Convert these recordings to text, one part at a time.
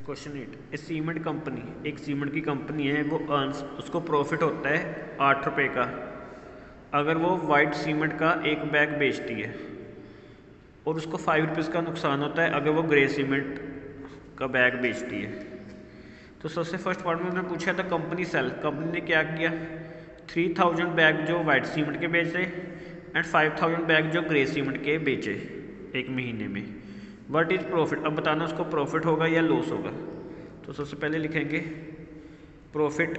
Question 8, ए cement company, एक cement की company है, वो अर्न्स, उसको प्रॉफिट होता है 8 रुपये का अगर वो वाइट सीमेंट का एक बैग बेचती है, और उसको 5 रुपीज़ का नुकसान होता है अगर वो ग्रे सीमेंट का बैग बेचती है। तो सबसे फर्स्ट पार्ट में उन्होंने पूछा था कंपनी सेल, कंपनी ने क्या किया, 3000 बैग जो वाइट सीमेंट के बेचे एंड 5000 बैग जो ग्रे सीमेंट के बेचे एक महीने में। व्हाट इज प्रॉफिट, अब बताना उसको प्रॉफिट होगा या लॉस होगा। तो सबसे पहले लिखेंगे profit,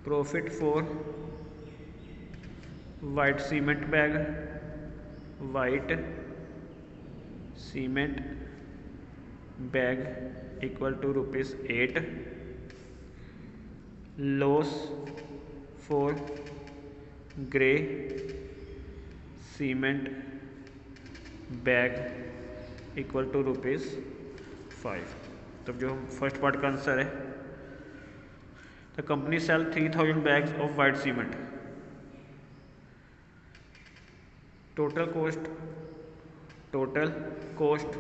profit for white cement bag, white cement bag equal to ₹8। Loss for grey cement bag equal to ₹5। तब जो फर्स्ट पार्ट का आंसर है, the company sell 3000 bags of white cement. Total cost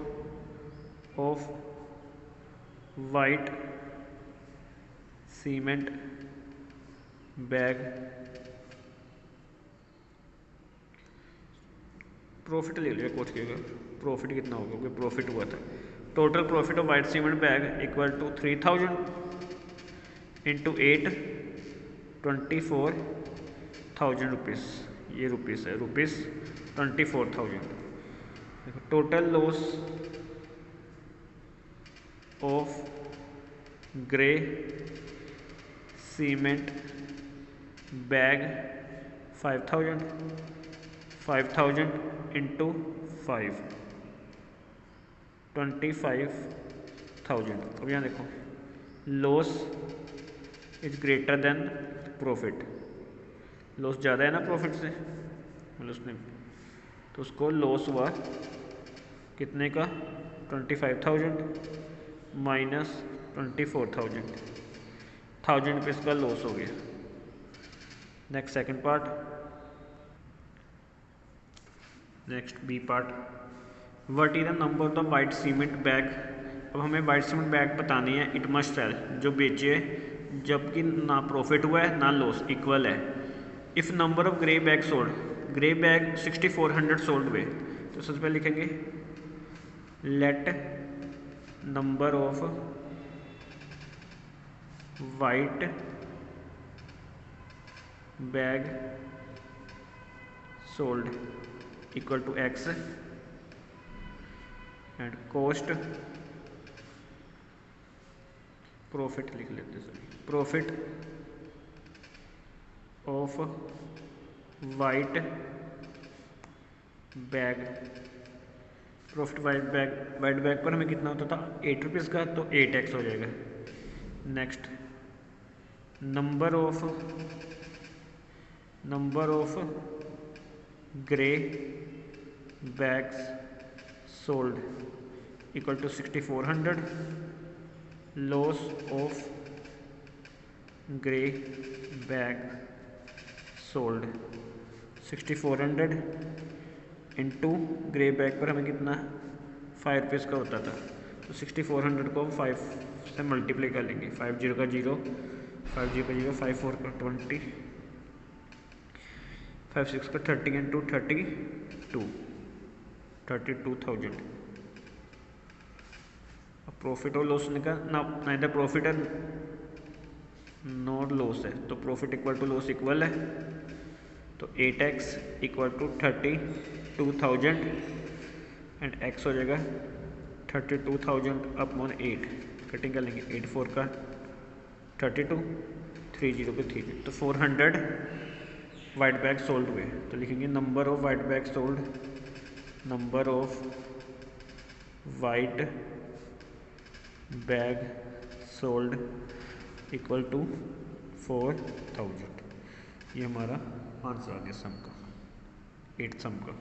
of white cement bag, profit ले लिया cost के, profit कितना होगा क्योंकि प्रॉफिट हुआ था। Total profit of white cement bag equal to 3000 into 8, 24,000 rupees, ये रुपीज़ है, ₹24,000। Total loss of grey cement bag 5,000 into 5, 25,000। अब यहाँ देखो, loss is greater than profit, loss ज़्यादा है ना प्रॉफिट से, मतलब उसने, तो उसको लॉस हुआ कितने का, 25,000 माइनस 24,000, 1000 रुपीज़ का लॉस हो गया। Next second part, next b part, what is the number of the white cement bag. अब हमें वाइट सीमेंट बैग बतानी है, इट मस्ट सेल, जो बेचे जबकि ना प्रॉफिट हुआ है ना लॉस, इक्वल है। If number of grey bag sold, grey bag 6400 sold हुए, तो सबसे पहले लिखेंगे let number of white bag sold equal to X and cost, profit लिख लेते sir, profit of white bag, profit white bag पर हमें कितना होता था 8 रुपीज़ का, तो 8x हो जाएगा। Next number of grey bags sold equal to 6400, loss of grey bag sold 6400 into grey bag पर हमें कितना 5 रुपीज़ का होता था, तो 6400 को हम 5 से मल्टीप्लाई कर लेंगे, 50 का 0, 50 का 0, 54 का 20, 56 का 30 इंटू 32,000। अब प्रॉफिट और लॉस का ना इधर प्रॉफिट है नॉट लॉस है, तो profit equal to loss equal है, तो 8x equal to 32,000 and x हो जाएगा 32,000 अपॉन 8, कटिंग कर लेंगे, 8 4 का 32, 3 0 पे 3, तो 400 वाइट बैग सोल्ड हुए। तो लिखेंगे number of white bag sold, number of white bag sold equal to 4000। ये हमारा आंसर आ गया सम का, 8 सम का।